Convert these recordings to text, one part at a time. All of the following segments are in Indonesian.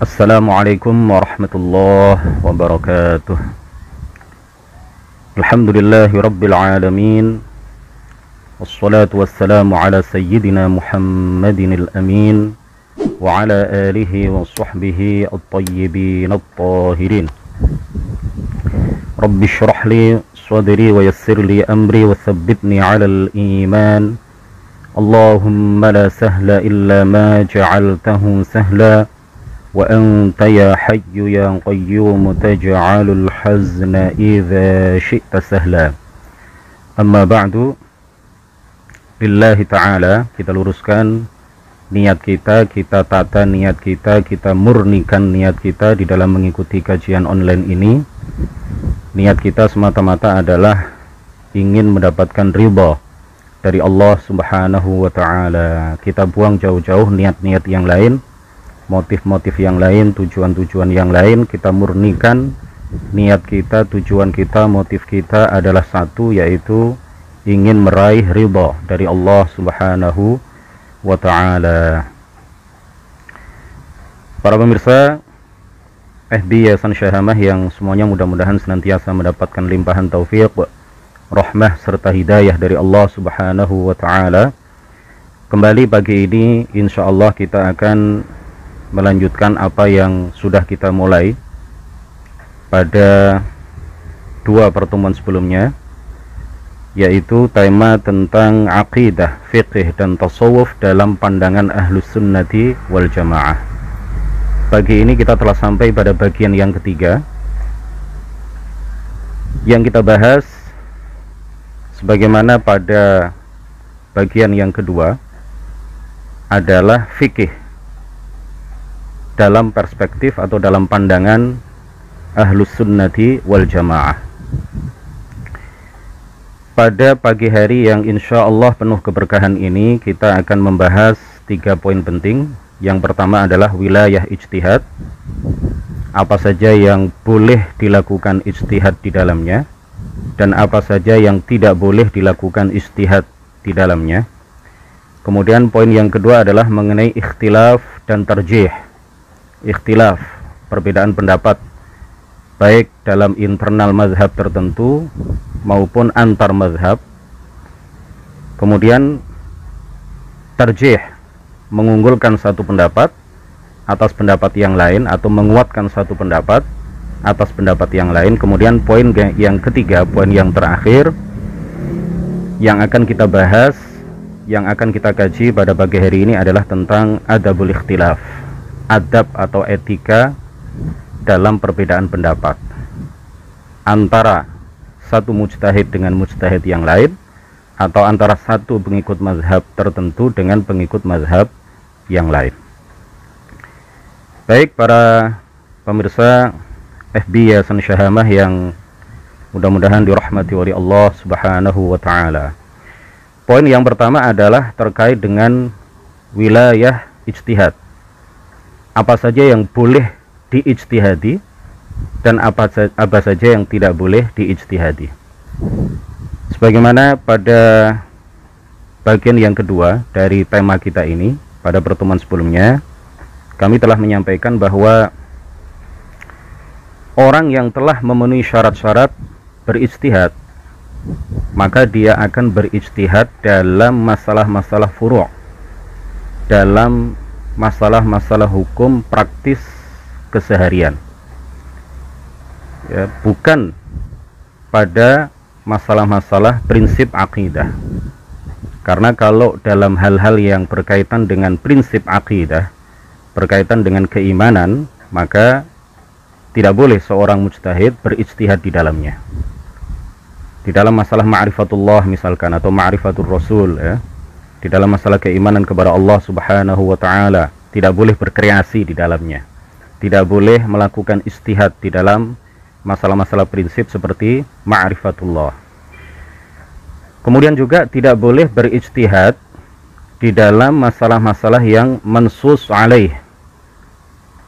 Assalamualaikum warahmatullahi wabarakatuh. Alhamdulillahi rabbil alamin. Wassalatu wassalamu ala sayyidina Muhammadin al-amin wa ala alihi wa sahbihi at-tayyibin at-tahirin. Rabbi shrah li sadri wa yassir li amri wa thabbitni ala al-iman. Allahumma la sahla illa ma ja'altahu sahla wa anta ya hayyu ya qayyum taj'alul hazna idza syi'ta sahla. Amma ba'du, lillahi ta'ala, kita luruskan niat kita, kita tata niat kita, kita murnikan niat kita di dalam mengikuti kajian online ini. Niat kita semata-mata adalah ingin mendapatkan ridha dari Allah Subhanahu wa ta'ala. Kita buang jauh-jauh niat-niat yang lain, motif-motif yang lain, tujuan-tujuan yang lain. Kita murnikan niat kita, tujuan kita, motif kita adalah satu, yaitu ingin meraih ridha dari Allah Subhanahu wa ta'ala. Para pemirsa FB Yayasan Syahamah yang semuanya mudah-mudahan senantiasa mendapatkan limpahan taufik, rahmah serta hidayah dari Allah Subhanahu wa ta'ala. Kembali pagi ini insyaallah kita akan melanjutkan apa yang sudah kita mulai pada dua pertemuan sebelumnya, yaitu tema tentang aqidah, fiqh dan tasawuf dalam pandangan ahlus sunnati wal jamaah. Pagi ini kita telah sampai pada bagian yang ketiga. Yang kita bahas sebagaimana pada bagian yang kedua adalah fikih dalam perspektif atau dalam pandangan ahlus sunnati wal jamaah. Pada pagi hari yang insya Allah penuh keberkahan ini, kita akan membahas 3 poin penting. Yang pertama adalah wilayah ijtihad, apa saja yang boleh dilakukan ijtihad di dalamnya dan apa saja yang tidak boleh dilakukan ijtihad di dalamnya. Kemudian poin yang kedua adalah mengenai ikhtilaf dan tarjih. Ikhtilaf, perbedaan pendapat, baik dalam internal mazhab tertentu maupun antar mazhab. Kemudian tarjih, mengunggulkan satu pendapat atas pendapat yang lain atau menguatkan satu pendapat atas pendapat yang lain. Kemudian poin yang ketiga, poin yang terakhir yang akan kita bahas, yang akan kita kaji pada pagi hari ini adalah tentang adabul ikhtilaf, adab atau etika dalam perbedaan pendapat antara satu mujtahid dengan mujtahid yang lain, atau antara satu pengikut mazhab tertentu dengan pengikut mazhab yang lain. Baik para pemirsa FB Yayasan Syahamah yang mudah-mudahan dirahmati oleh Allah Subhanahu wa ta'ala. Poin yang pertama adalah terkait dengan wilayah ijtihad. Apa saja yang boleh diijtihadi dan apa saja yang tidak boleh diijtihadi. Sebagaimana pada bagian yang kedua dari tema kita ini, pada pertemuan sebelumnya kami telah menyampaikan bahwa orang yang telah memenuhi syarat-syarat berijtihad, maka dia akan berijtihad dalam masalah-masalah furu', dalam masalah-masalah hukum praktis keseharian, ya, bukan pada masalah-masalah prinsip akidah. Karena kalau dalam hal-hal yang berkaitan dengan prinsip akidah, berkaitan dengan keimanan, maka tidak boleh seorang mujtahid berijtihad di dalamnya. Di dalam masalah ma'rifatullah misalkan, atau ma'rifatul rasul, ya, di dalam masalah keimanan kepada Allah Subhanahu wa ta'ala, tidak boleh berkreasi di dalamnya, tidak boleh melakukan ijtihad di dalam masalah-masalah prinsip seperti ma'rifatullah. Kemudian juga tidak boleh berijtihad di dalam masalah-masalah yang mansus alaih,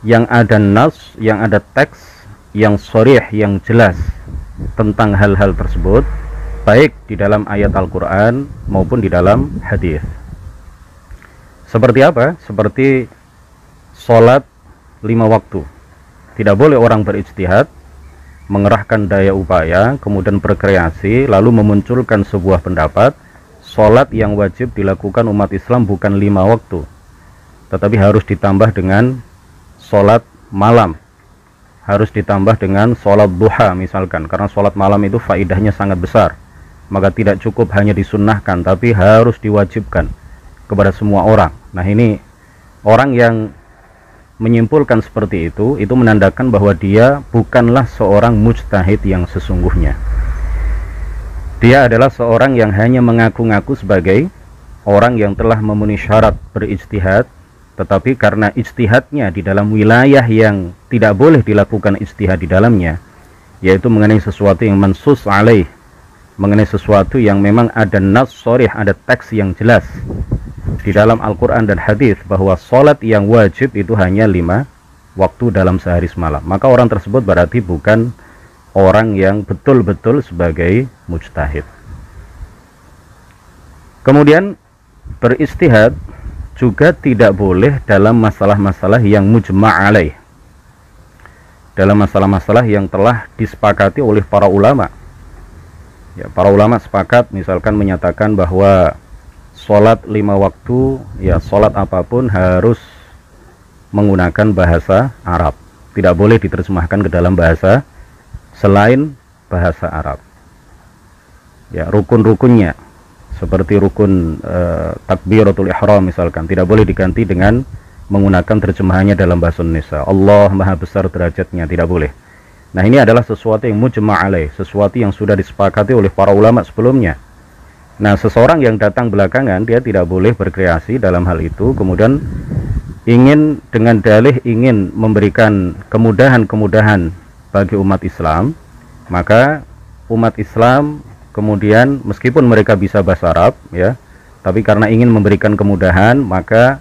yang ada nas, yang ada teks, yang sharih, yang jelas tentang hal-hal tersebut, baik di dalam ayat Al-Quran maupun di dalam hadis. Seperti apa? Seperti sholat 5 waktu. Tidak boleh orang berijtihad, mengerahkan daya upaya, kemudian berkreasi, lalu memunculkan sebuah pendapat, sholat yang wajib dilakukan umat Islam bukan 5 waktu, tetapi harus ditambah dengan sholat malam, harus ditambah dengan sholat duha misalkan, karena sholat malam itu faidahnya sangat besar. Maka tidak cukup hanya disunnahkan, tapi harus diwajibkan kepada semua orang. Nah, ini orang yang menyimpulkan seperti itu menandakan bahwa dia bukanlah seorang mujtahid yang sesungguhnya. Dia adalah seorang yang hanya mengaku-ngaku sebagai orang yang telah memenuhi syarat berijtihad, tetapi karena ijtihadnya di dalam wilayah yang tidak boleh dilakukan ijtihad di dalamnya, yaitu mengenai sesuatu yang mansus alaih, mengenai sesuatu yang memang ada nas sharih, ada teks yang jelas di dalam Al-Quran dan hadis bahwa sholat yang wajib itu hanya 5 waktu dalam sehari semalam, maka orang tersebut berarti bukan orang yang betul-betul sebagai mujtahid. Kemudian berijtihad juga tidak boleh dalam masalah-masalah yang mujma' alaih, dalam masalah-masalah yang telah disepakati oleh para ulama. Ya, para ulama sepakat misalkan menyatakan bahwa sholat 5 waktu, ya sholat apapun harus menggunakan bahasa Arab, tidak boleh diterjemahkan ke dalam bahasa selain bahasa Arab. Ya, rukun-rukunnya seperti rukun takbiratul ihram misalkan tidak boleh diganti dengan menggunakan terjemahannya dalam bahasa Indonesia. Allah Maha Besar derajatnya, tidak boleh. Nah, ini adalah sesuatu yang mujma' alaih, sesuatu yang sudah disepakati oleh para ulama sebelumnya. Nah, seseorang yang datang belakangan, dia tidak boleh berkreasi dalam hal itu, kemudian ingin dengan dalih ingin memberikan kemudahan-kemudahan bagi umat Islam, maka umat Islam kemudian meskipun mereka bisa bahasa Arab, ya, tapi karena ingin memberikan kemudahan, maka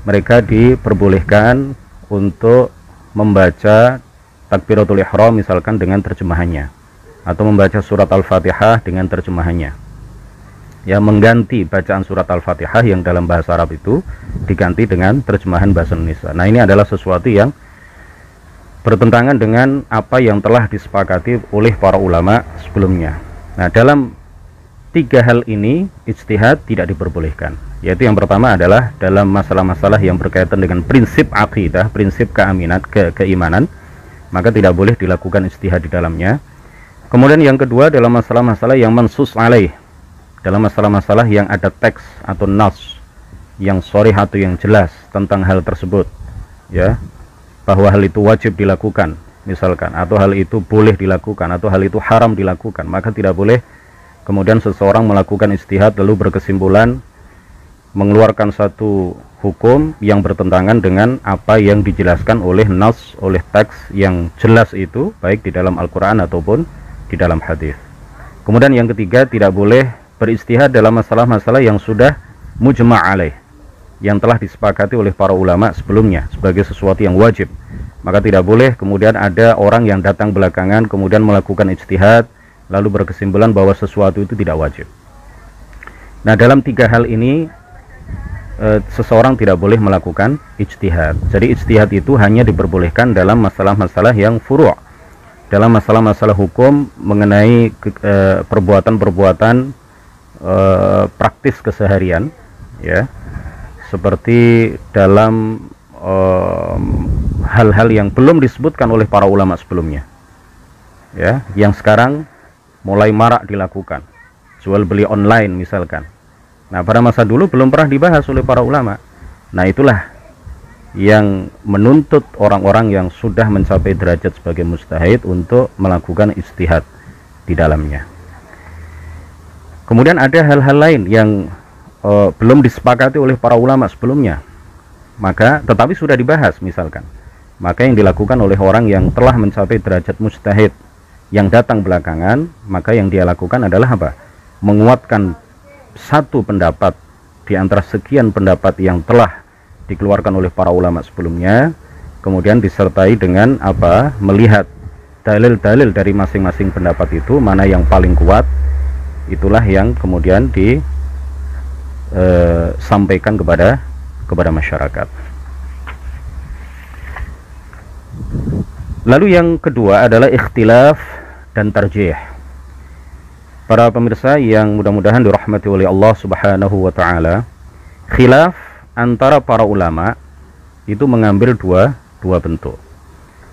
mereka diperbolehkan untuk membaca takbiratul ihram misalkan dengan terjemahannya, atau membaca surat Al-Fatihah dengan terjemahannya. Ya, mengganti bacaan surat Al-Fatihah yang dalam bahasa Arab itu diganti dengan terjemahan bahasa Indonesia. Nah, ini adalah sesuatu yang bertentangan dengan apa yang telah disepakati oleh para ulama sebelumnya. Nah, dalam 3 hal ini ijtihad tidak diperbolehkan, yaitu yang pertama adalah dalam masalah-masalah yang berkaitan dengan prinsip akidah, prinsip keimanan, maka tidak boleh dilakukan ijtihad di dalamnya. Kemudian yang kedua dalam masalah-masalah yang mansus alaih, dalam masalah-masalah yang ada teks atau nas yang sharih atau yang jelas tentang hal tersebut, ya, bahwa hal itu wajib dilakukan misalkan, atau hal itu boleh dilakukan, atau hal itu haram dilakukan, maka tidak boleh kemudian seseorang melakukan ijtihad lalu berkesimpulan mengeluarkan satu hukum yang bertentangan dengan apa yang dijelaskan oleh nas, oleh teks yang jelas itu, baik di dalam Al-Quran ataupun di dalam hadis. Kemudian yang ketiga, tidak boleh berijtihad dalam masalah-masalah yang sudah mujma' alaih, yang telah disepakati oleh para ulama sebelumnya sebagai sesuatu yang wajib. Maka tidak boleh kemudian ada orang yang datang belakangan kemudian melakukan ijtihad lalu berkesimpulan bahwa sesuatu itu tidak wajib. Nah, dalam 3 hal ini seseorang tidak boleh melakukan ijtihad. Jadi ijtihad itu hanya diperbolehkan dalam masalah-masalah yang furu', dalam masalah-masalah hukum mengenai perbuatan-perbuatan praktis keseharian, ya, seperti dalam hal-hal yang belum disebutkan oleh para ulama sebelumnya, ya, yang sekarang mulai marak dilakukan, jual beli online misalkan. Nah, pada masa dulu belum pernah dibahas oleh para ulama. Nah, itulah yang menuntut orang-orang yang sudah mencapai derajat sebagai mujtahid untuk melakukan ijtihad di dalamnya. Kemudian ada hal-hal lain yang belum disepakati oleh para ulama sebelumnya, maka tetapi sudah dibahas misalkan, maka yang dilakukan oleh orang yang telah mencapai derajat mujtahid yang datang belakangan, maka yang dia lakukan adalah apa? Menguatkan satu pendapat di antara sekian pendapat yang telah dikeluarkan oleh para ulama sebelumnya, kemudian disertai dengan apa? Melihat dalil-dalil dari masing-masing pendapat itu, mana yang paling kuat, itulah yang kemudian disampaikan kepada masyarakat. Lalu yang kedua adalah ikhtilaf dan tarjih. Para pemirsa yang mudah-mudahan dirahmati oleh Allah Subhanahu wa taala, khilaf antara para ulama itu mengambil dua bentuk.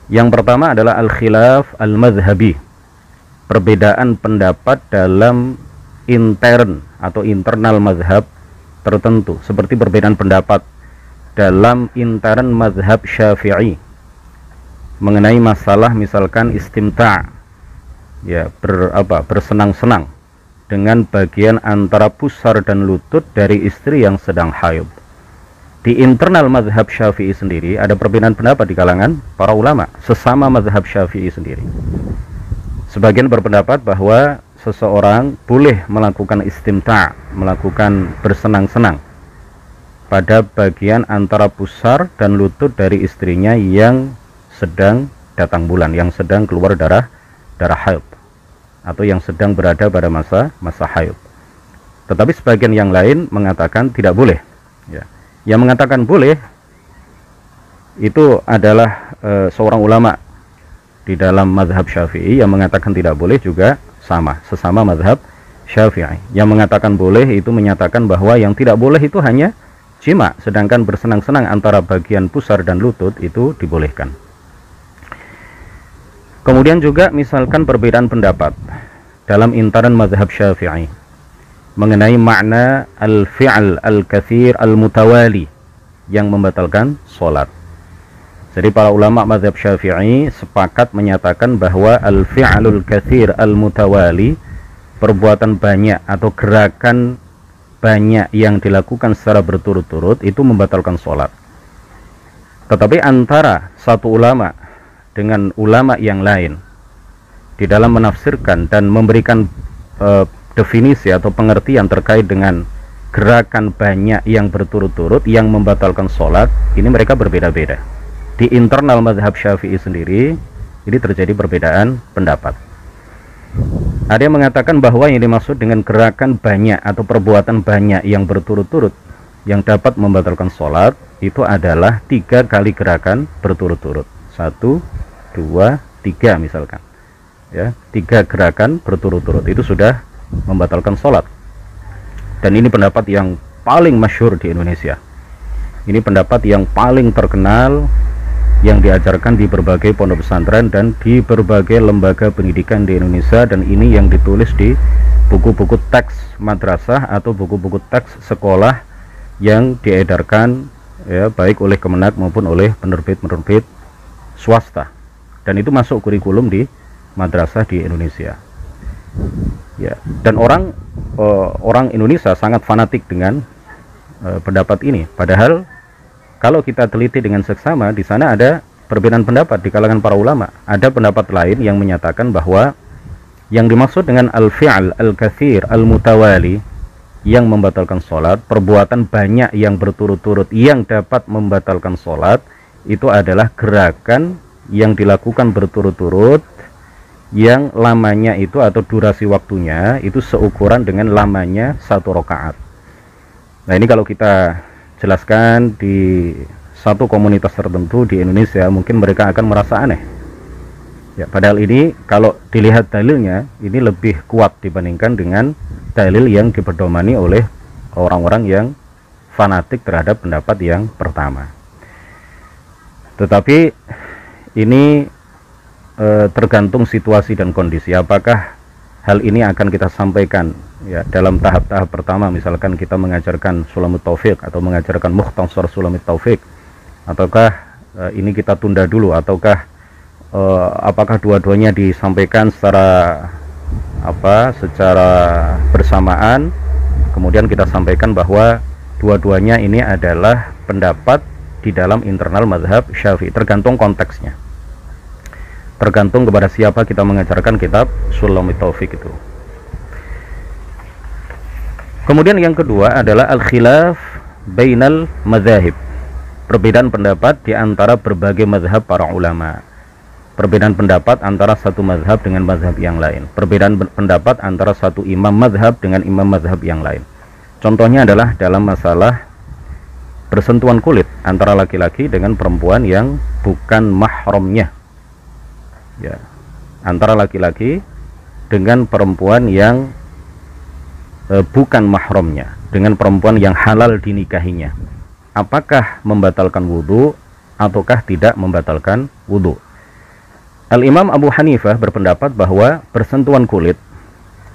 Yang pertama adalah al-khilaf al-madhhabi, perbedaan pendapat dalam intern atau internal mazhab tertentu, seperti perbedaan pendapat dalam intern mazhab Syafi'i mengenai masalah misalkan istimta', ya, bersenang-senang dengan bagian antara pusar dan lutut dari istri yang sedang haid. Di internal mazhab Syafi'i sendiri ada perbedaan pendapat di kalangan para ulama sesama mazhab Syafi'i sendiri. Sebagian berpendapat bahwa seseorang boleh melakukan istimta', melakukan bersenang-senang pada bagian antara pusar dan lutut dari istrinya yang sedang datang bulan, yang sedang keluar darah haid, atau yang sedang berada pada masa haid. Tetapi sebagian yang lain mengatakan tidak boleh, ya. Yang mengatakan boleh itu adalah seorang ulama di dalam mazhab Syafi'i. Yang mengatakan tidak boleh juga sesama mazhab Syafi'i. Yang mengatakan boleh itu menyatakan bahwa yang tidak boleh itu hanya jima, sedangkan bersenang-senang antara bagian pusar dan lutut itu dibolehkan. Kemudian juga misalkan perbedaan pendapat dalam intern mazhab Syafi'i mengenai makna al-fi'l al-kathir al-mutawali yang membatalkan sholat. Jadi para ulama mazhab Syafi'i sepakat menyatakan bahwa al-fi'lul kathir al-mutawali, perbuatan banyak atau gerakan banyak yang dilakukan secara berturut-turut itu membatalkan sholat. Tetapi antara satu ulama dengan ulama yang lain di dalam menafsirkan dan memberikan definisi atau pengertian terkait dengan gerakan banyak yang berturut-turut yang membatalkan sholat, ini mereka berbeda-beda. Di internal mazhab Syafi'i sendiri ini terjadi perbedaan pendapat. Ada yang mengatakan bahwa yang dimaksud dengan gerakan banyak atau perbuatan banyak yang berturut-turut yang dapat membatalkan sholat itu adalah 3 kali gerakan berturut-turut. 1, 2, 3 misalkan, ya, 3 gerakan berturut-turut itu sudah membatalkan sholat. Dan ini pendapat yang paling masyhur di Indonesia. Ini pendapat yang paling terkenal yang diajarkan di berbagai pondok pesantren dan di berbagai lembaga pendidikan di Indonesia, dan ini yang ditulis di buku-buku teks madrasah atau buku-buku teks sekolah yang diedarkan, ya, baik oleh Kemenak maupun oleh penerbit-penerbit swasta, dan itu masuk kurikulum di madrasah di Indonesia, ya. Dan orang Indonesia sangat fanatik dengan pendapat ini, padahal kalau kita teliti dengan seksama, di sana ada perbedaan pendapat di kalangan para ulama. Ada pendapat lain yang menyatakan bahwa yang dimaksud dengan al-fi'l al-kathir al-mutawali yang membatalkan sholat, perbuatan banyak yang berturut-turut yang dapat membatalkan sholat, itu adalah gerakan yang dilakukan berturut-turut yang lamanya itu atau durasi waktunya itu seukuran dengan lamanya 1 rakaat. Nah, ini kalau kita jelaskan di satu komunitas tertentu di Indonesia, mungkin mereka akan merasa aneh, ya, padahal ini kalau dilihat dalilnya ini lebih kuat dibandingkan dengan dalil yang dipedomani oleh orang-orang yang fanatik terhadap pendapat yang pertama. Tetapi ini tergantung situasi dan kondisi. Apakah hal ini akan kita sampaikan, ya, dalam tahap-tahap pertama, misalkan kita mengajarkan Sulamut Taufik atau mengajarkan Mukhtasar Sulamut Taufik, ataukah ini kita tunda dulu, ataukah apakah dua-duanya disampaikan secara bersamaan, kemudian kita sampaikan bahwa dua-duanya ini adalah pendapat di dalam internal mazhab Syafi'i, tergantung konteksnya, tergantung kepada siapa kita mengajarkan kitab Sulamut Taufik itu. Kemudian yang kedua adalah al-khilaf bainal madzahib, perbedaan pendapat di antara berbagai mazhab para ulama, perbedaan pendapat antara satu mazhab dengan mazhab yang lain, perbedaan pendapat antara satu imam mazhab dengan imam mazhab yang lain. Contohnya adalah dalam masalah bersentuhan kulit antara laki-laki dengan perempuan yang bukan mahramnya, ya, antara laki-laki dengan perempuan yang bukan mahramnya, dengan perempuan yang halal dinikahinya. Apakah membatalkan wudu ataukah tidak membatalkan wudu? Al-Imam Abu Hanifah berpendapat bahwa persentuhan kulit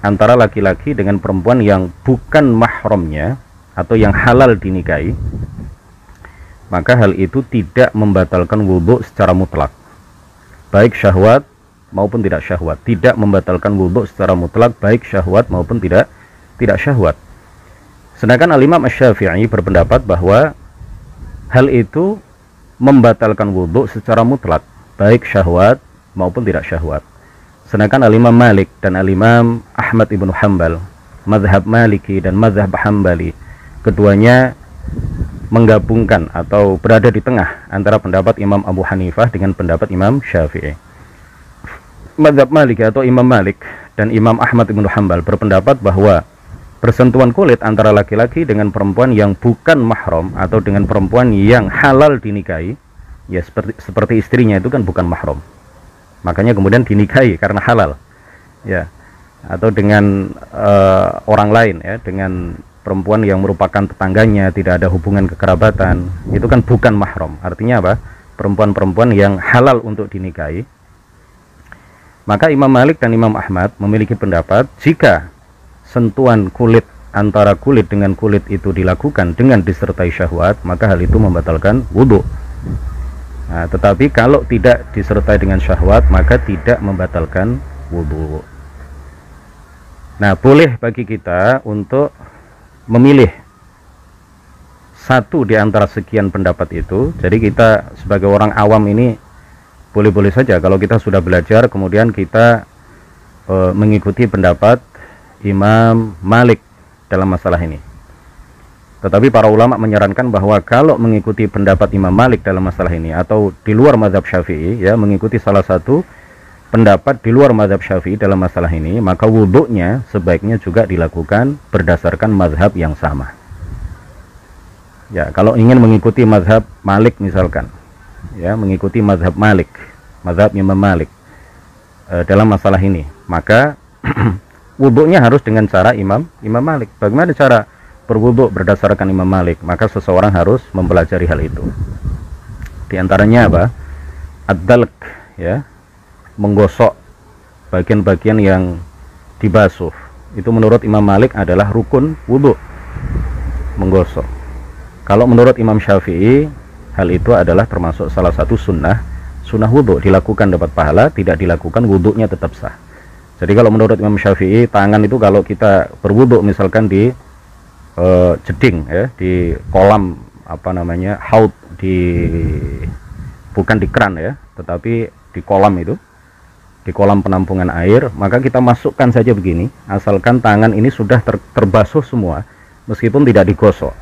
antara laki-laki dengan perempuan yang bukan mahramnya atau yang halal dinikahi, maka hal itu tidak membatalkan wudu secara mutlak, baik syahwat maupun tidak syahwat. Tidak membatalkan wudu secara mutlak, baik syahwat maupun tidak syahwat. Sedangkan Al-Imam Asy-Syafi'i berpendapat bahwa hal itu membatalkan wudu secara mutlak, baik syahwat maupun tidak syahwat. Sedangkan Al-Imam Malik dan Al-Imam Ahmad ibnu Hanbal, mazhab Maliki dan mazhab Hambali, keduanya menggabungkan atau berada di tengah antara pendapat Imam Abu Hanifah dengan pendapat Imam Syafi'i. Mazhab Maliki atau Imam Malik dan Imam Ahmad ibnu Hanbal berpendapat bahwa persentuhan kulit antara laki-laki dengan perempuan yang bukan mahram atau dengan perempuan yang halal dinikahi, ya seperti istrinya itu kan bukan mahram, makanya kemudian dinikahi karena halal, ya, atau dengan orang lain, ya, dengan perempuan yang merupakan tetangganya, tidak ada hubungan kekerabatan, itu kan bukan mahram. Artinya apa? Perempuan-perempuan yang halal untuk dinikahi. Maka Imam Malik dan Imam Ahmad memiliki pendapat jika sentuhan kulit antara kulit dengan kulit itu dilakukan dengan disertai syahwat, maka hal itu membatalkan wudu. Nah, tetapi kalau tidak disertai dengan syahwat, maka tidak membatalkan wudu. Nah, boleh bagi kita untuk memilih satu di antara sekian pendapat itu. Jadi kita sebagai orang awam ini boleh-boleh saja kalau kita sudah belajar kemudian kita mengikuti pendapat Imam Malik dalam masalah ini. Tetapi para ulama menyarankan bahwa kalau mengikuti pendapat Imam Malik dalam masalah ini atau di luar mazhab Syafi'i, ya, mengikuti salah satu pendapat di luar mazhab Syafi'i dalam masalah ini, maka wudhunya sebaiknya juga dilakukan berdasarkan mazhab yang sama. Ya, kalau ingin mengikuti mazhab Malik misalkan, ya, mengikuti mazhab Malik, mazhab Imam Malik dalam masalah ini, maka wudhunya harus dengan cara Imam Malik. Bagaimana cara berwudhu berdasarkan Imam Malik? Maka seseorang harus mempelajari hal itu. Di antaranya apa? Ad-dalq, ya, menggosok bagian-bagian yang dibasuh. Itu menurut Imam Malik adalah rukun wudhu, menggosok. Kalau menurut Imam Syafi'i, hal itu adalah termasuk salah satu sunnah wudhu. Dilakukan dapat pahala, tidak dilakukan wudhunya tetap sah. Jadi kalau menurut Imam Syafi'i, tangan itu kalau kita berwudhu misalkan di jeding, ya, di kolam apa namanya, haud, bukan di keran, ya, tetapi di kolam itu, di kolam penampungan air, maka kita masukkan saja begini, asalkan tangan ini sudah terbasuh semua, meskipun tidak digosok,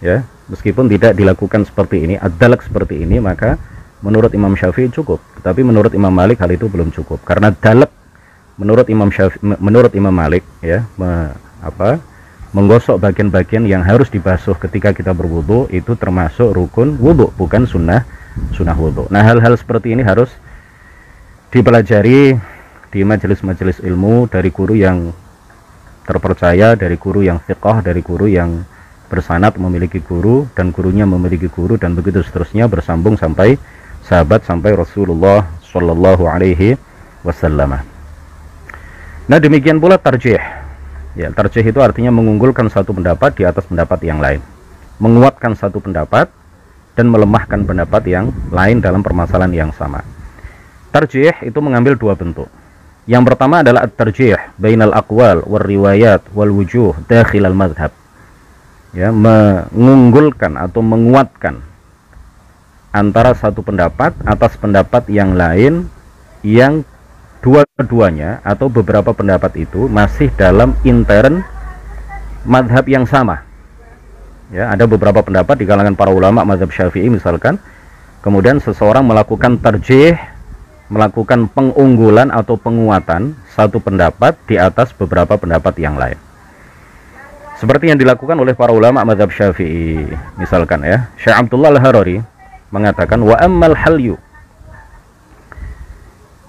ya, meskipun tidak dilakukan seperti ini, ad-dalq seperti ini, maka menurut Imam Syafi'i cukup. Tetapi menurut Imam Malik hal itu belum cukup, karena dalq menurut Imam Malik, ya, menggosok bagian-bagian yang harus dibasuh ketika kita berwudu itu termasuk rukun wudu, bukan sunnah wudu. Nah, hal-hal seperti ini harus dipelajari di majelis-majelis ilmu dari guru yang terpercaya, dari guru yang thiqah, dari guru yang bersanad memiliki guru dan gurunya memiliki guru, dan begitu seterusnya bersambung sampai sahabat, sampai Rasulullah Shallallahu Alaihi Wasallam. Nah, demikian pula tarjih. Ya, tarjih itu artinya mengunggulkan satu pendapat di atas pendapat yang lain, menguatkan satu pendapat dan melemahkan pendapat yang lain dalam permasalahan yang sama. Tarjih itu mengambil dua bentuk. Yang pertama adalah at-tarjih bainal aqwal wal riwayat wal wujuh dakhil al madhab. Ya, mengunggulkan atau menguatkan antara satu pendapat atas pendapat yang lain yang dua-duanya atau beberapa pendapat itu masih dalam intern madhab yang sama. Ya, ada beberapa pendapat di kalangan para ulama mazhab Syafi'i misalkan, kemudian seseorang melakukan tarjih, melakukan pengunggulan atau penguatan satu pendapat di atas beberapa pendapat yang lain, seperti yang dilakukan oleh para ulama mazhab Syafi'i. Misalkan, ya, Syekh Abdullah Al-Harari mengatakan wa ammal halyu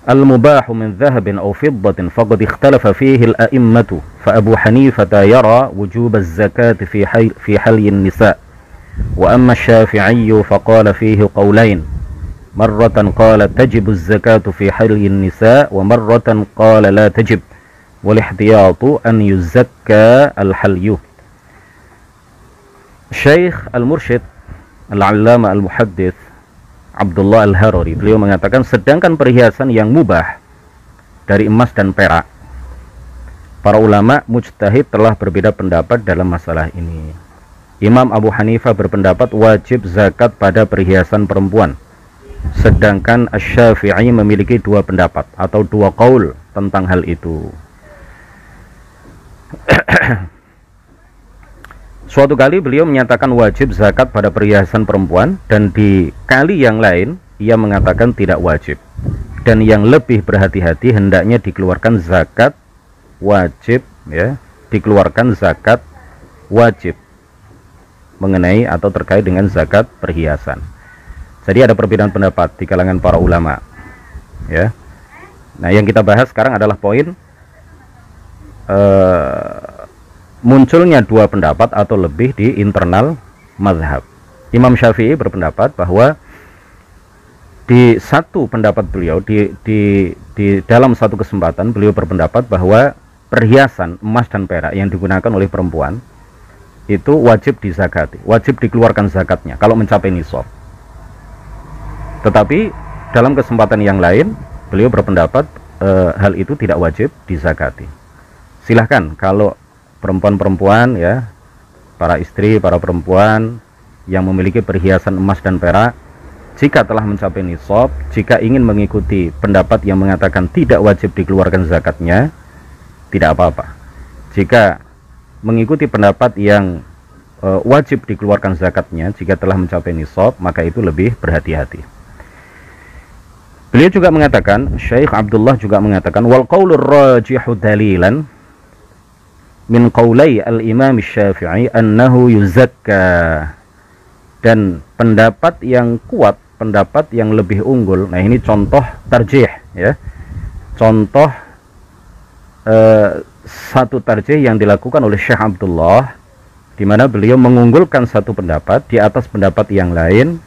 المباح من ذهب أو فضة فقد اختلف فيه الأئمة فأبو حنيفة يرى وجوب الزكاة في حلي النساء وأما الشافعي فقال فيه قولين مرة قال تجب الزكاة في حلي النساء ومرة قال لا تجب والاحتياط أن يزكى الحلي. Syekh Al-Mursyid Al-Allama Al-Muhaddits Abdullah Al-Harari, beliau mengatakan sedangkan perhiasan yang mubah dari emas dan perak, para ulama mujtahid telah berbeda pendapat dalam masalah ini. Imam Abu Hanifah berpendapat wajib zakat pada perhiasan perempuan, sedangkan Asy-Syafi'i memiliki dua pendapat atau dua qaul tentang hal itu. Suatu kali beliau menyatakan wajib zakat pada perhiasan perempuan, dan di kali yang lain ia mengatakan tidak wajib, dan yang lebih berhati-hati hendaknya dikeluarkan zakat wajib, ya, dikeluarkan zakat wajib mengenai atau terkait dengan zakat perhiasan. Jadi ada perbedaan pendapat di kalangan para ulama, ya. Nah, yang kita bahas sekarang adalah poin munculnya dua pendapat atau lebih di internal mazhab. Imam Syafi'i berpendapat bahwa di satu pendapat beliau, di dalam satu kesempatan beliau berpendapat bahwa perhiasan emas dan perak yang digunakan oleh perempuan itu wajib dizakati, wajib dikeluarkan zakatnya kalau mencapai nisab. Tetapi dalam kesempatan yang lain beliau berpendapat hal itu tidak wajib dizakati. Silahkan kalau perempuan-perempuan, ya, para istri, para perempuan yang memiliki perhiasan emas dan perak, jika telah mencapai nisab, jika ingin mengikuti pendapat yang mengatakan tidak wajib dikeluarkan zakatnya, tidak apa-apa. Jika mengikuti pendapat yang wajib dikeluarkan zakatnya jika telah mencapai nisab, maka itu lebih berhati-hati. Beliau juga mengatakan, Syekh Abdullah juga mengatakan, wal qaulur rajihu dalilan min qaulai al-Imam Syafi'i annahu yuzakka, dan pendapat yang kuat, pendapat yang lebih unggul. Nah, ini contoh tarjih, ya, contoh satu tarjih yang dilakukan oleh Syekh Abdullah, di mana beliau mengunggulkan satu pendapat di atas pendapat yang lain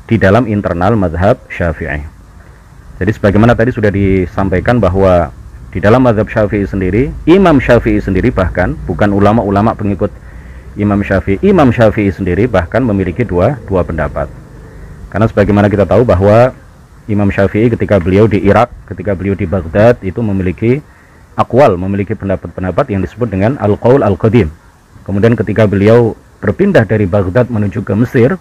di dalam internal mazhab Syafi'i. Jadi sebagaimana tadi sudah disampaikan bahwa di dalam mazhab Syafi'i sendiri, Imam Syafi'i sendiri bahkan, bukan ulama-ulama pengikut Imam Syafi'i, Imam Syafi'i sendiri bahkan memiliki dua pendapat. Karena sebagaimana kita tahu bahwa Imam Syafi'i ketika beliau di Irak, ketika beliau di Baghdad, itu memiliki aqwal, memiliki pendapat-pendapat yang disebut dengan al-qaul al-qadim. Kemudian ketika beliau berpindah dari Baghdad menuju ke Mesir,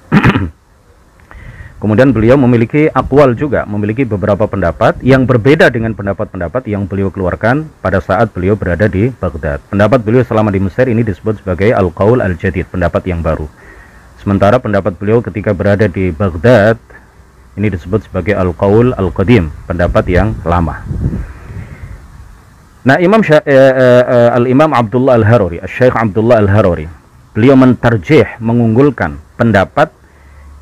kemudian beliau memiliki aqwal juga, memiliki beberapa pendapat yang berbeda dengan pendapat-pendapat yang beliau keluarkan pada saat beliau berada di Baghdad. Pendapat beliau selama di Mesir ini disebut sebagai al-qaul al-jadid, pendapat yang baru. Sementara pendapat beliau ketika berada di Baghdad ini disebut sebagai al-qaul al-qadim, pendapat yang lama. Nah, Al-Imam Abdullah Al-Harari, Syekh Abdullah Al-Harari, beliau mentarjih, mengunggulkan pendapat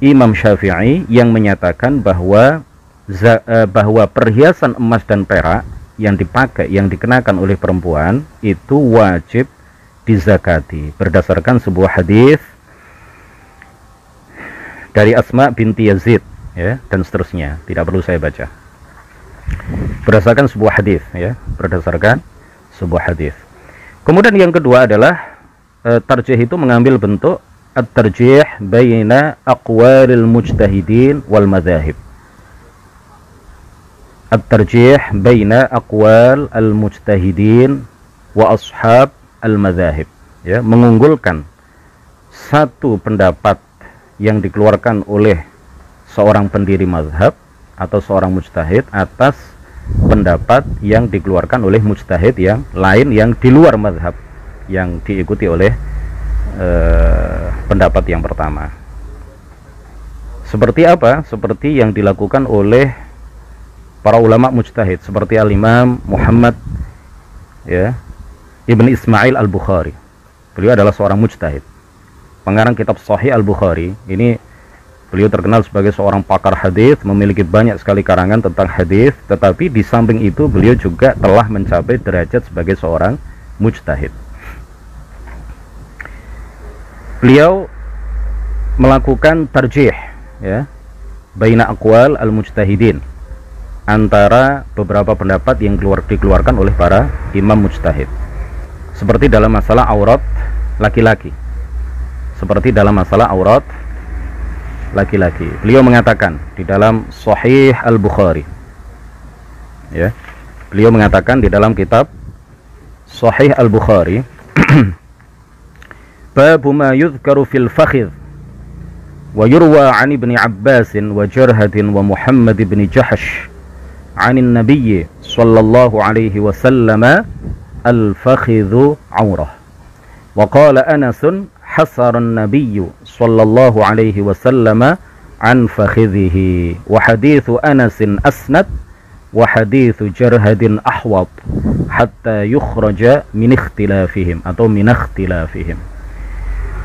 Imam Syafi'i yang menyatakan bahwa perhiasan emas dan perak yang dipakai, yang dikenakan oleh perempuan itu wajib dizakati berdasarkan sebuah hadis dari Asma binti Yazid, ya, dan seterusnya, tidak perlu saya baca. Berdasarkan sebuah hadis, ya, berdasarkan sebuah hadis. Kemudian yang kedua adalah tarjih itu mengambil bentuk at-tarjih baina aqwalil mujtahidin wal madzahib. At-tarjih baina aqwal al-mujtahidin wa ashab al-madzahib, ya, mengunggulkan satu pendapat yang dikeluarkan oleh seorang pendiri mazhab atau seorang mujtahid atas pendapat yang dikeluarkan oleh mujtahid yang lain yang di luar mazhab yang diikuti oleh pendapat yang pertama. Seperti apa? Seperti yang dilakukan oleh para ulama mujtahid seperti Al-Imam Muhammad, ya, Ibn Ismail Al-Bukhari. Beliau adalah seorang mujtahid, pengarang kitab Sahih Al-Bukhari. Ini Beliau terkenal sebagai seorang pakar hadis, memiliki banyak sekali karangan tentang hadis, tetapi di samping itu beliau juga telah mencapai derajat sebagai seorang mujtahid. Beliau melakukan tarjih, ya, baina aqwal al-mujtahidin, antara beberapa pendapat yang dikeluarkan oleh para imam mujtahid. Seperti dalam masalah aurat laki-laki. Seperti dalam masalah aurat laki-laki. Beliau mengatakan di dalam Sahih Al-Bukhari, ya, beliau mengatakan di dalam kitab Sahih Al-Bukhari, babu ma yuzkaru fil fakhidh wa yurwa 'an ibni Abbas wa Jarhad wa Muhammad ibn Jahsh 'an an-nabiy sallallahu alaihi wasallam al-fakhidhu 'aurah. Wa qala Anas حصر النبي صلى الله عليه وسلم عن فخذه وحديث أنس أسند وحديث جرهد أحوط حتى يخرج من اختلافهم atau min ikhtilafihim.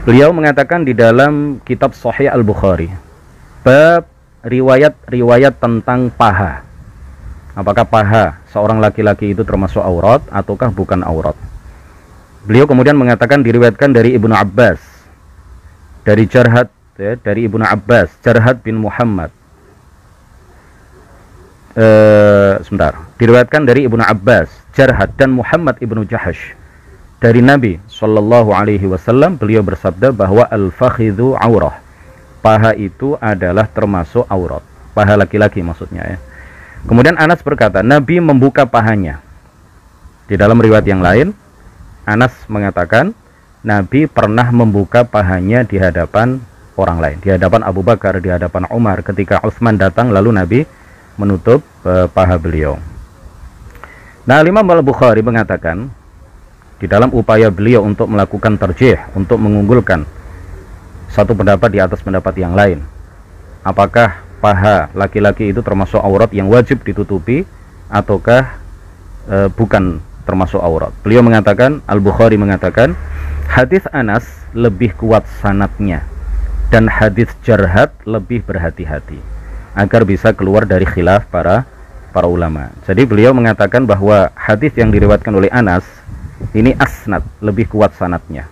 Beliau mengatakan di dalam kitab Sahih Al-Bukhari, bab riwayat-riwayat tentang paha. Apakah paha seorang laki-laki itu termasuk aurat ataukah bukan aurat? Beliau kemudian mengatakan diriwayatkan dari Ibnu Abbas, dari Jarhad, ya, dari Ibnu Abbas, Jarhad bin Muhammad. Diriwayatkan dari Ibnu Abbas, Jarhad dan Muhammad ibnu Jahsh dari Nabi Shallallahu Alaihi Wasallam. Beliau bersabda bahwa al-fakhidhu aurah, paha itu adalah termasuk aurat, paha laki-laki maksudnya, ya. Kemudian Anas berkata, Nabi membuka pahanya. Di dalam riwayat yang lain, Anas mengatakan Nabi pernah membuka pahanya di hadapan orang lain, di hadapan Abu Bakar, di hadapan Umar. Ketika Utsman datang, lalu Nabi menutup paha beliau. Nah, Imam Al-Bukhari mengatakan di dalam upaya beliau untuk melakukan tarjih, untuk mengunggulkan satu pendapat di atas pendapat yang lain, apakah paha laki-laki itu termasuk aurat yang wajib ditutupi ataukah bukan termasuk aurat. Beliau mengatakan, Al-Bukhari mengatakan, hadis Anas lebih kuat sanadnya dan hadis Jarhad lebih berhati-hati agar bisa keluar dari khilaf para ulama. Jadi beliau mengatakan bahwa hadis yang diriwayatkan oleh Anas ini asnad, lebih kuat sanadnya.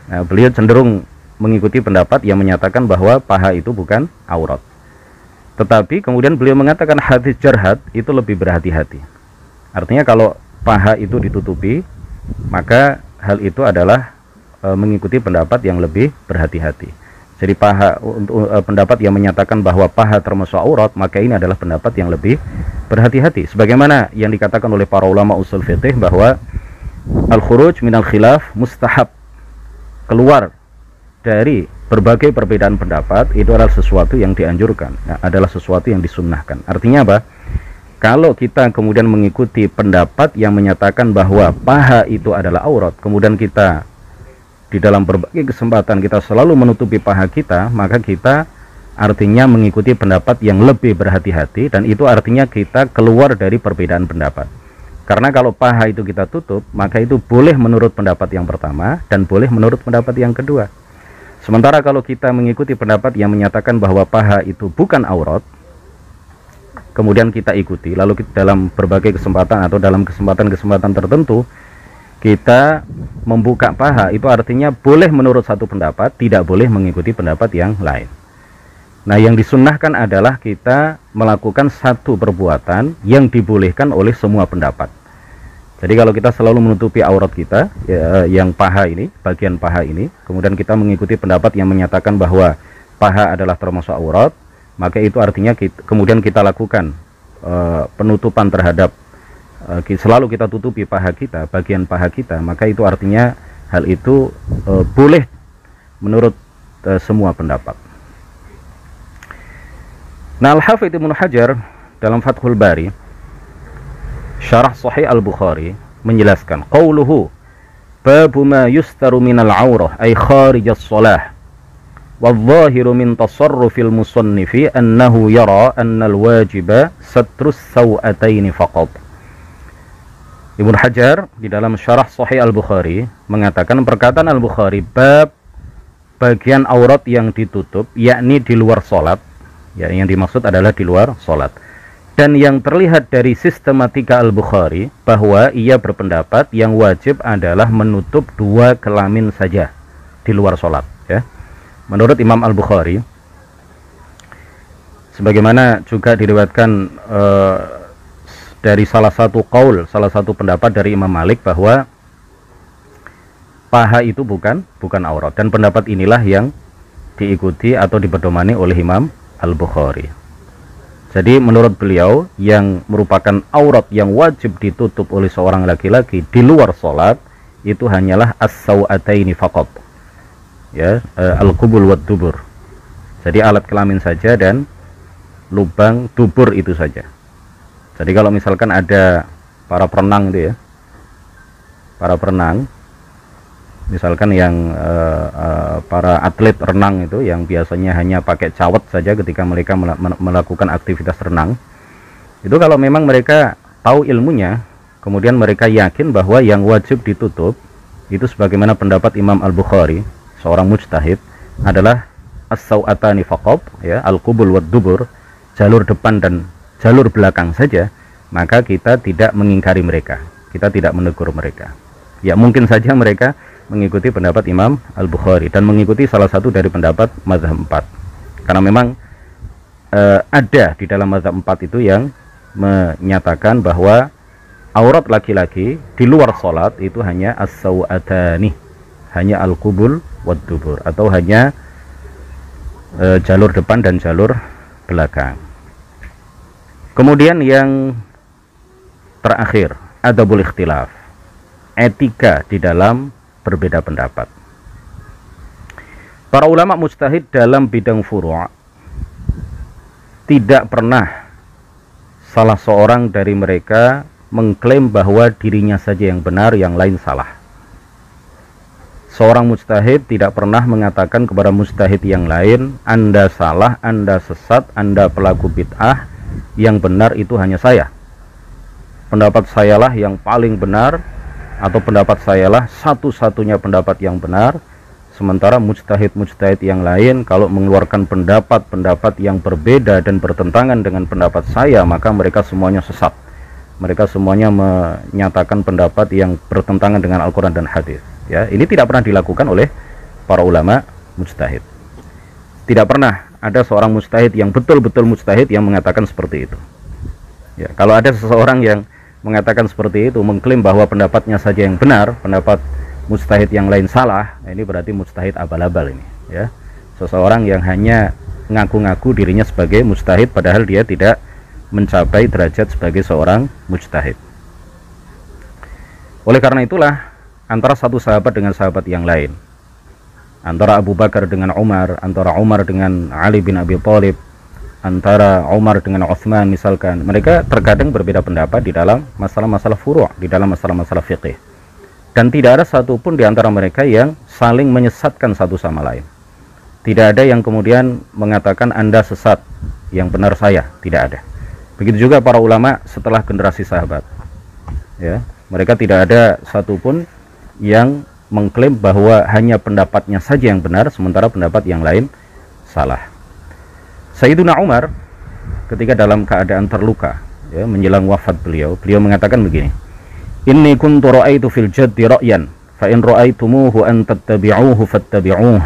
Nah, beliau cenderung mengikuti pendapat yang menyatakan bahwa paha itu bukan aurat. Tetapi kemudian beliau mengatakan hadis Jarhad itu lebih berhati-hati. Artinya kalau paha itu ditutupi, maka hal itu adalah mengikuti pendapat yang lebih berhati-hati. Jadi paha untuk pendapat yang menyatakan bahwa paha termasuk aurat, maka ini adalah pendapat yang lebih berhati-hati. Sebagaimana yang dikatakan oleh para ulama usul fiqh bahwa al-khuruj minal khilaf mustahab, keluar dari berbagai perbedaan pendapat itu adalah sesuatu yang dianjurkan, adalah sesuatu yang disunnahkan. Artinya apa? Kalau kita kemudian mengikuti pendapat yang menyatakan bahwa paha itu adalah aurat, kemudian kita di dalam berbagai kesempatan kita selalu menutupi paha kita, maka kita artinya mengikuti pendapat yang lebih berhati-hati, dan itu artinya kita keluar dari perbedaan pendapat. Karena kalau paha itu kita tutup, maka itu boleh menurut pendapat yang pertama dan boleh menurut pendapat yang kedua. Sementara kalau kita mengikuti pendapat yang menyatakan bahwa paha itu bukan aurat, kemudian kita ikuti, lalu kita dalam berbagai kesempatan atau dalam kesempatan-kesempatan tertentu kita membuka paha, itu artinya boleh menurut satu pendapat, tidak boleh mengikuti pendapat yang lain. Nah, yang disunnahkan adalah kita melakukan satu perbuatan yang dibolehkan oleh semua pendapat. Jadi kalau kita selalu menutupi aurat kita, ya, yang paha ini, bagian paha ini, kemudian kita mengikuti pendapat yang menyatakan bahwa paha adalah termasuk aurat, maka itu artinya kemudian kita lakukan penutupan terhadap selalu kita tutupi paha kita, bagian paha kita, maka itu artinya hal itu boleh menurut semua pendapat. Nah, Al-Hafidz Ibnu Hajar dalam Fathul Bari Syarah Sahih Al-Bukhari menjelaskan, qauluhu babu ma yustaru minal aurah ay kharijas shalah. Wadh-dhahiru min tasarrufil musannifi annahu yara annal wajiba satrus sawataini faqat. Ibnu Hajar di dalam Syarah Sahih Al-Bukhari mengatakan perkataan Al-Bukhari bab bagian aurat yang ditutup, yakni di luar sholat. Ya, yang dimaksud adalah di luar sholat. Dan yang terlihat dari sistematika Al-Bukhari, bahwa ia berpendapat yang wajib adalah menutup 2 kelamin saja di luar sholat. Ya. Menurut Imam Al-Bukhari, sebagaimana juga diriwayatkan dari salah satu pendapat dari Imam Malik, bahwa paha itu bukan aurat, dan pendapat inilah yang diikuti atau dipedomani oleh Imam Al-Bukhari. Jadi menurut beliau, yang merupakan aurat yang wajib ditutup oleh seorang laki-laki di luar sholat itu hanyalah as-sawataini faqat, ya, al-qubul wad dubur. Jadi alat kelamin saja dan lubang dubur itu saja. Jadi kalau misalkan ada para perenang itu ya, para perenang, misalkan yang para atlet renang itu yang biasanya hanya pakai cawat saja ketika mereka melakukan aktivitas renang, itu kalau memang mereka tahu ilmunya, kemudian mereka yakin bahwa yang wajib ditutup itu sebagaimana pendapat Imam Al-Bukhari, seorang mujtahid, adalah as-sawatani faqat, ya, al-qubul wad dubur, jalur depan dan jalur belakang saja, maka kita tidak mengingkari mereka, kita tidak menegur mereka. Ya, mungkin saja mereka mengikuti pendapat Imam Al-Bukhari dan mengikuti salah satu dari pendapat mazhab 4, karena memang ada di dalam mazhab 4 itu yang menyatakan bahwa aurat laki-laki di luar sholat itu hanya as-sawatani, hanya al-qubul wad dubur, atau hanya jalur depan dan jalur belakang. Kemudian yang terakhir, adabul ikhtilaf, etika di dalam berbeda pendapat. Para ulama mujtahid dalam bidang furu' tidak pernah salah seorang dari mereka mengklaim bahwa dirinya saja yang benar, yang lain salah. Seorang mujtahid tidak pernah mengatakan kepada mujtahid yang lain, Anda salah, Anda sesat, Anda pelaku bid'ah, yang benar itu hanya saya. Pendapat sayalah yang paling benar, atau pendapat sayalah satu-satunya pendapat yang benar. Sementara mujtahid-mujtahid yang lain kalau mengeluarkan pendapat-pendapat yang berbeda dan bertentangan dengan pendapat saya, maka mereka semuanya sesat. Mereka semuanya menyatakan pendapat yang bertentangan dengan Al-Quran dan hadis. Ya, ini tidak pernah dilakukan oleh para ulama mujtahid. Tidak pernah ada seorang mujtahid yang betul-betul mujtahid yang mengatakan seperti itu. Ya, kalau ada seseorang yang mengatakan seperti itu, mengklaim bahwa pendapatnya saja yang benar, pendapat mujtahid yang lain salah, ini berarti mujtahid abal-abal ini, ya. Seseorang yang hanya ngaku-ngaku dirinya sebagai mujtahid padahal dia tidak mencapai derajat sebagai seorang mujtahid. Oleh karena itulah, antara satu sahabat dengan sahabat yang lain, antara Abu Bakar dengan Umar, antara Umar dengan Ali bin Abi Thalib, antara Umar dengan Utsman misalkan, mereka terkadang berbeda pendapat di dalam masalah-masalah furu', di dalam masalah-masalah fikih, dan tidak ada satupun di antara mereka yang saling menyesatkan satu sama lain. Tidak ada yang kemudian mengatakan Anda sesat, yang benar saya, tidak ada. Begitu juga para ulama setelah generasi sahabat, ya, mereka tidak ada satupun yang mengklaim bahwa hanya pendapatnya saja yang benar sementara pendapat yang lain salah. Sayyiduna Umar ketika dalam keadaan terluka, ya, menjelang wafat beliau mengatakan begini, Inni kuntu ra'aitu fil jaddi ra'yan, fa in ra'aitumuhu an tattabi'uhu fattabi'uh.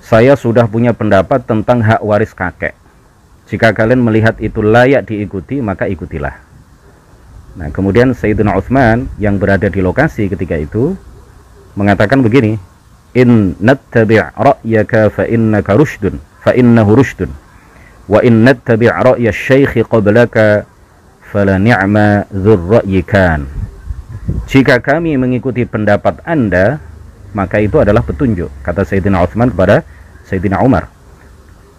Saya sudah punya pendapat tentang hak waris kakek. Jika kalian melihat itu layak diikuti, maka ikutilah. Nah, kemudian Sayyiduna Utsman yang berada di lokasi ketika itu mengatakan begini, In nattabi' ra'yaka fa innaka rushdun, fa innahu rushdun. Wa in nattabi' ra'ya asy-syaikh qablaka fala ni'ma dzur ra'yi kan. Jika kami mengikuti pendapat Anda, maka itu adalah petunjuk, kata Sayyidina Utsman kepada Sayyidina Umar.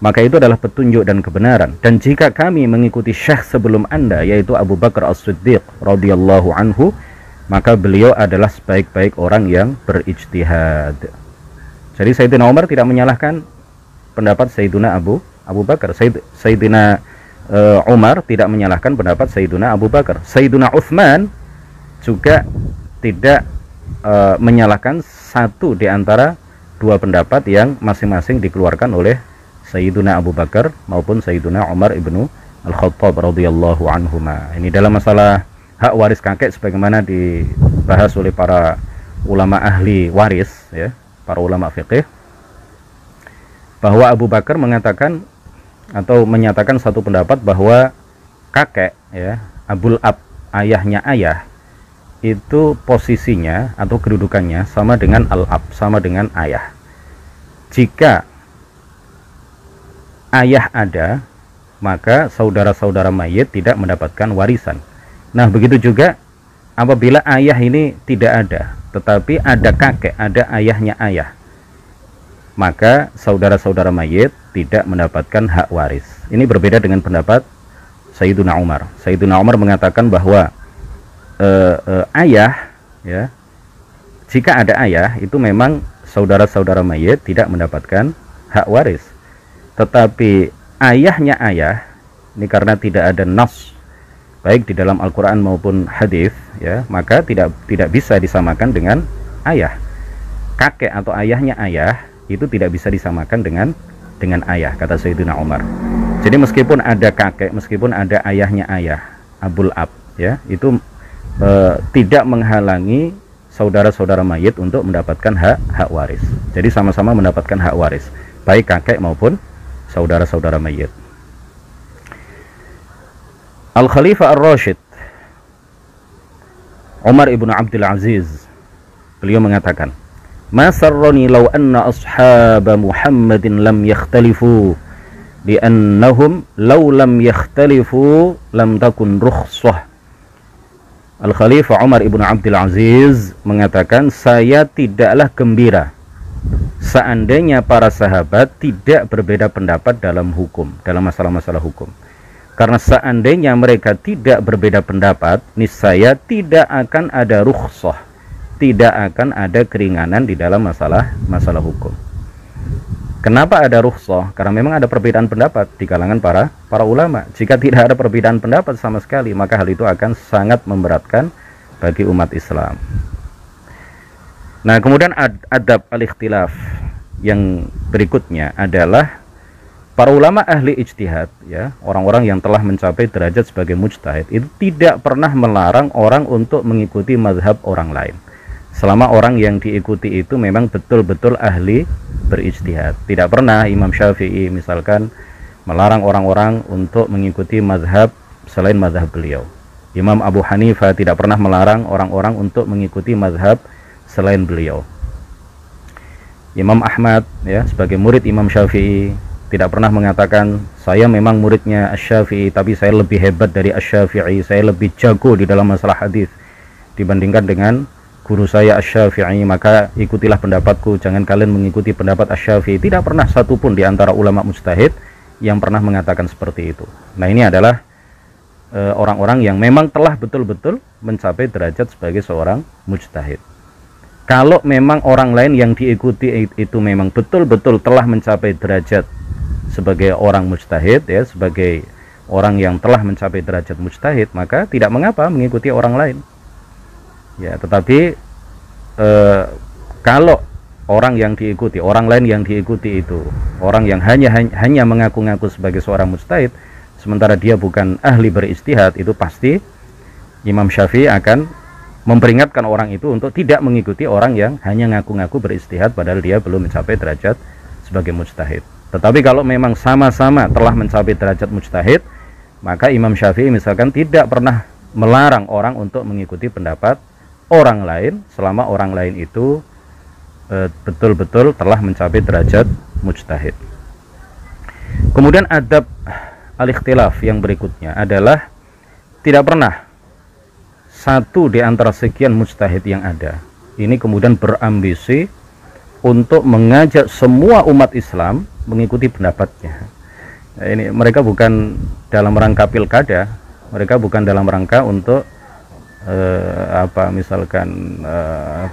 Maka itu adalah petunjuk dan kebenaran. Dan jika kami mengikuti syekh sebelum Anda, yaitu Abu Bakar As-Siddiq radhiyallahu anhu, maka beliau adalah sebaik-baik orang yang berijtihad. Jadi Sayyidina Umar tidak menyalahkan pendapat Sayyidina Abu Bakar. Sayyidina Umar tidak menyalahkan pendapat Sayyidina Abu Bakar. Sayyidina Utsman juga tidak menyalahkan satu di antara dua pendapat yang masing-masing dikeluarkan oleh Sayyiduna Abu Bakar maupun Sayyiduna Umar ibnu Al-Khattab radhiyallahu anhuma. Ini dalam masalah hak waris kakek sebagaimana dibahas oleh para ulama ahli waris, ya, para ulama fikih, bahwa Abu Bakar mengatakan atau menyatakan satu pendapat bahwa kakek, ya, abul ab, ayahnya ayah, itu posisinya atau kedudukannya sama dengan al-ab, sama dengan ayah. Jika ayah ada, maka saudara-saudara mayit tidak mendapatkan warisan. Nah, begitu juga apabila ayah ini tidak ada, tetapi ada kakek, ada ayahnya ayah, maka saudara-saudara mayit tidak mendapatkan hak waris. Ini berbeda dengan pendapat Sayyiduna Umar. Sayyiduna Umar mengatakan bahwa ayah, ya, jika ada ayah itu memang saudara-saudara mayit tidak mendapatkan hak waris. Tetapi ayahnya ayah ini karena tidak ada nas baik di dalam Al-Quran maupun hadis, ya, maka tidak bisa disamakan dengan ayah. Kakek atau ayahnya ayah itu tidak bisa disamakan dengan ayah, kata Sayyidina Umar. Jadi meskipun ada kakek, meskipun ada ayahnya ayah, abul ab, ya, itu tidak menghalangi saudara-saudara mayit untuk mendapatkan hak waris. Jadi sama-sama mendapatkan hak waris, baik kakek maupun saudara-saudara mayit. Al-Khalifah Ar-Rashid Umar ibn Abdul Aziz, beliau mengatakan, "Ma sarrani law anna ashab Muhammadin lam yakhtalifu li'annahum law lam yakhtalifu lam takun rukhsah." Al-Khalifah Umar ibn Abdul Aziz mengatakan, saya tidaklah gembira seandainya para sahabat tidak berbeda pendapat dalam hukum, dalam masalah-masalah hukum. Karena seandainya mereka tidak berbeda pendapat, niscaya tidak akan ada rukhsah, tidak akan ada keringanan di dalam masalah hukum. Kenapa ada rukhsah? Karena memang ada perbedaan pendapat di kalangan para ulama. Jika tidak ada perbedaan pendapat sama sekali, maka hal itu akan sangat memberatkan bagi umat Islam. Nah, kemudian adab al-ikhtilaf yang berikutnya adalah para ulama ahli ijtihad, ya, orang-orang yang telah mencapai derajat sebagai mujtahid, itu tidak pernah melarang orang untuk mengikuti mazhab orang lain, selama orang yang diikuti itu memang betul-betul ahli berijtihad. Tidak pernah Imam Syafi'i misalkan melarang orang-orang untuk mengikuti mazhab selain mazhab beliau. Imam Abu Hanifah tidak pernah melarang orang-orang untuk mengikuti mazhab selain beliau. Imam Ahmad, ya, sebagai murid Imam Syafi'i tidak pernah mengatakan, saya memang muridnya Asy-Syafi'i tapi saya lebih hebat dari Asy-Syafi'i, saya lebih jago di dalam masalah hadis dibandingkan dengan guru saya Asy-Syafi'i, maka ikutilah pendapatku, jangan kalian mengikuti pendapat Asy-Syafi'i. Tidak pernah satupun di antara ulama mujtahid yang pernah mengatakan seperti itu. Nah, ini adalah orang-orang yang memang telah betul-betul mencapai derajat sebagai seorang mujtahid. Kalau memang orang lain yang diikuti itu memang betul-betul telah mencapai derajat sebagai orang mujtahid, ya, sebagai orang yang telah mencapai derajat mujtahid, maka tidak mengapa mengikuti orang lain. Ya, tetapi kalau orang yang diikuti, orang lain yang diikuti itu orang yang hanya mengaku-ngaku sebagai seorang mujtahid, sementara dia bukan ahli berijtihad, itu pasti Imam Syafi'i akan memperingatkan orang itu untuk tidak mengikuti orang yang hanya ngaku-ngaku berijtihad padahal dia belum mencapai derajat sebagai mujtahid. Tetapi kalau memang sama-sama telah mencapai derajat mujtahid, maka Imam Syafi'i misalkan tidak pernah melarang orang untuk mengikuti pendapat orang lain selama orang lain itu betul-betul telah mencapai derajat mujtahid. Kemudian adab al-ikhtilaf yang berikutnya adalah tidak pernah satu di antara sekian mujtahid yang ada ini kemudian berambisi untuk mengajak semua umat Islam mengikuti pendapatnya. Nah, ini mereka bukan dalam rangka pilkada, mereka bukan dalam rangka untuk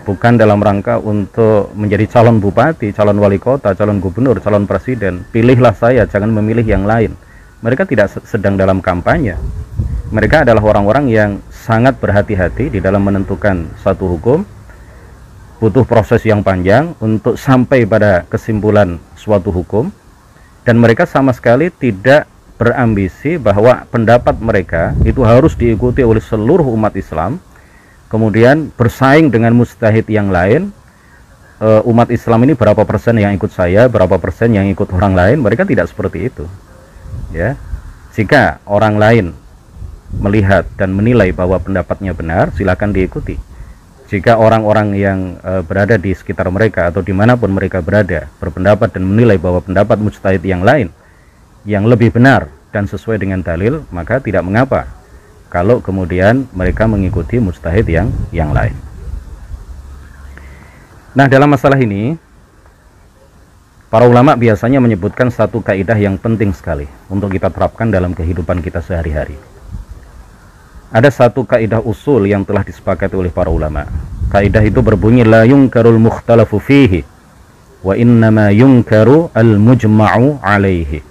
bukan dalam rangka untuk menjadi calon bupati, calon wali kota, calon gubernur, calon presiden. Pilihlah saya, jangan memilih yang lain. Mereka tidak sedang dalam kampanye. Mereka adalah orang-orang yang sangat berhati-hati di dalam menentukan satu hukum, butuh proses yang panjang untuk sampai pada kesimpulan suatu hukum, dan mereka sama sekali tidak berambisi bahwa pendapat mereka itu harus diikuti oleh seluruh umat Islam, kemudian bersaing dengan mujtahid yang lain. Umat Islam ini berapa persen yang ikut saya, berapa persen yang ikut orang lain. Mereka tidak seperti itu, ya. Jika orang lain melihat dan menilai bahwa pendapatnya benar, silakan diikuti. Jika orang-orang yang berada di sekitar mereka atau dimanapun mereka berada berpendapat dan menilai bahwa pendapat mujtahid yang lain yang lebih benar dan sesuai dengan dalil, maka tidak mengapa kalau kemudian mereka mengikuti mujtahid yang lain. Nah, dalam masalah ini para ulama biasanya menyebutkan satu kaidah yang penting sekali untuk kita terapkan dalam kehidupan kita sehari-hari. Ada satu kaidah usul yang telah disepakati oleh para ulama. Kaidah itu berbunyi la yunkarul mukhtalafu fihi wa innama yunkaru al-mujma'u alaihi.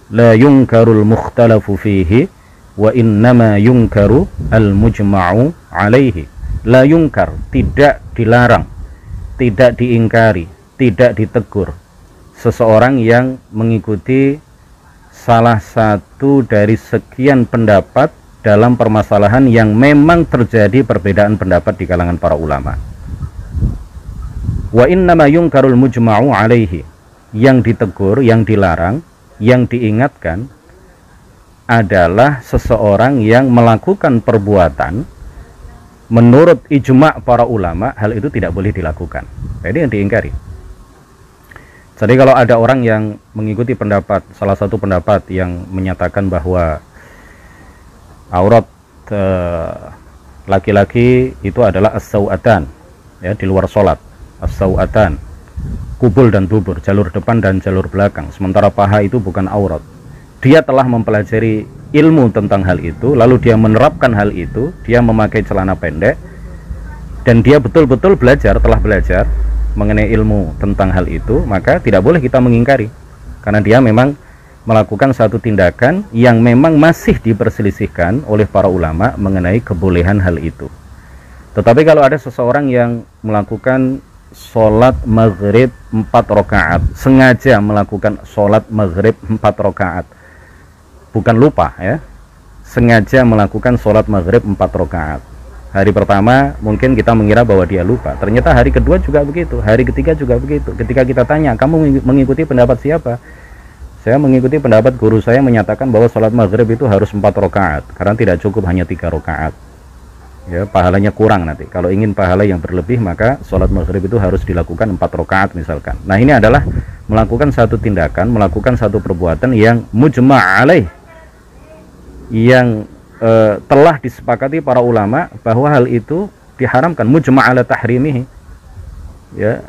La yunkarul mukhtalafu fihi wa innama yunkaru al-mujma'u alaihi. La yunkar, tidak dilarang, tidak diingkari, tidak ditegur seseorang yang mengikuti salah satu dari sekian pendapat dalam permasalahan yang memang terjadi perbedaan pendapat di kalangan para ulama. Wa innama yunkarul mujma'u alaihi, yang ditegur, yang dilarang, yang diingatkan adalah seseorang yang melakukan perbuatan menurut ijma' para ulama hal itu tidak boleh dilakukan. Jadi yang diingkari. Jadi kalau ada orang yang mengikuti pendapat, salah satu pendapat yang menyatakan bahwa aurat laki-laki itu adalah as-sawatan, ya, di luar sholat, as-sawatan, kubul dan dubur, jalur depan dan jalur belakang, sementara paha itu bukan aurat. Dia telah mempelajari ilmu tentang hal itu, lalu dia menerapkan hal itu, dia memakai celana pendek, dan dia betul-betul telah belajar mengenai ilmu tentang hal itu, maka tidak boleh kita mengingkari, karena dia memang melakukan satu tindakan yang memang masih diperselisihkan oleh para ulama mengenai kebolehan hal itu. Tetapi kalau ada seseorang yang melakukan sholat maghrib 4 rakaat, sengaja melakukan sholat maghrib 4 rakaat, bukan lupa, ya, sengaja melakukan sholat maghrib 4 rakaat. Hari pertama mungkin kita mengira bahwa dia lupa, ternyata hari kedua juga begitu, hari ketiga juga begitu. Ketika kita tanya, kamu mengikuti pendapat siapa? Saya mengikuti pendapat guru saya menyatakan bahwa sholat maghrib itu harus 4 rakaat, karena tidak cukup hanya 3 rakaat. Ya, pahalanya kurang nanti. Kalau ingin pahala yang berlebih, maka sholat maghrib itu harus dilakukan 4 rakaat misalkan. Nah, ini adalah melakukan satu tindakan, melakukan satu perbuatan yang mujma' alaih, yang telah disepakati para ulama bahwa hal itu diharamkan, mujma' ala tahrimihi. Ya,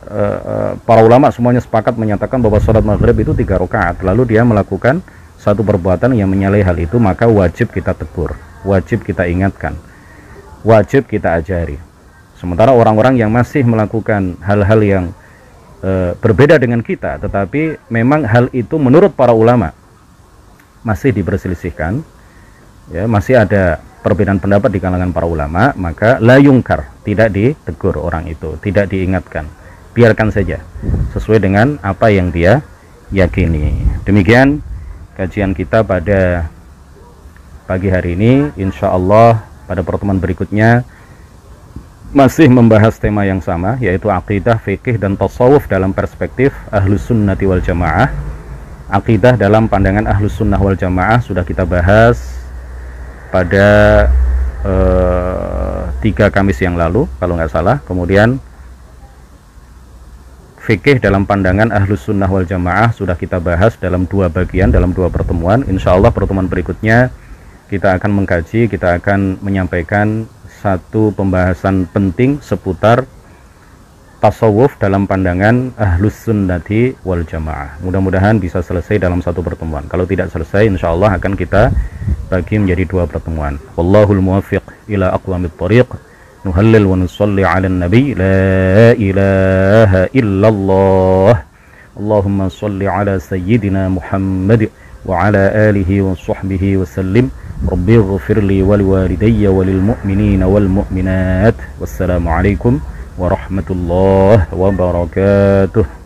para ulama semuanya sepakat menyatakan bahwa sholat maghrib itu 3 rakaat, lalu dia melakukan satu perbuatan yang menyalahi hal itu, maka wajib kita tegur, wajib kita ingatkan, wajib kita ajari. Sementara orang-orang yang masih melakukan hal-hal yang berbeda dengan kita, tetapi memang hal itu menurut para ulama masih diperselisihkan, ya, masih ada perbedaan pendapat di kalangan para ulama, maka la yungkar, tidak ditegur orang itu, tidak diingatkan, biarkan saja sesuai dengan apa yang dia yakini. Demikian kajian kita pada pagi hari ini. Insya Allah pada pertemuan berikutnya masih membahas tema yang sama, yaitu akidah, fikih, dan tasawuf dalam perspektif ahlus sunnati wal jamaah. Akidah dalam pandangan ahlus sunnah wal jamaah sudah kita bahas pada 3 Kamis yang lalu kalau nggak salah. Kemudian fikih dalam pandangan ahlus sunnah wal jamaah sudah kita bahas dalam 2 bagian, dalam 2 pertemuan. Insya Allah pertemuan berikutnya kita akan mengkaji, kita akan menyampaikan satu pembahasan penting seputar tasawuf dalam pandangan ahlus sunnati wal jamaah. Mudah-mudahan bisa selesai dalam satu pertemuan. Kalau tidak selesai, insya Allah akan kita bagi menjadi 2 pertemuan. Wallahul muwaffiq ila aqwamit thariq. Nuhallil wa nusalli ala nabi la ilaha illallah. Allahumma salli ala sayyidina Muhammad wa ala alihi wa sahbihi wa sallim. Rabbi ighfirli wa liwalidayya wa lil mu'minina wal mu'minat. Wassalamu alaikum warahmatullahi wabarakatuh.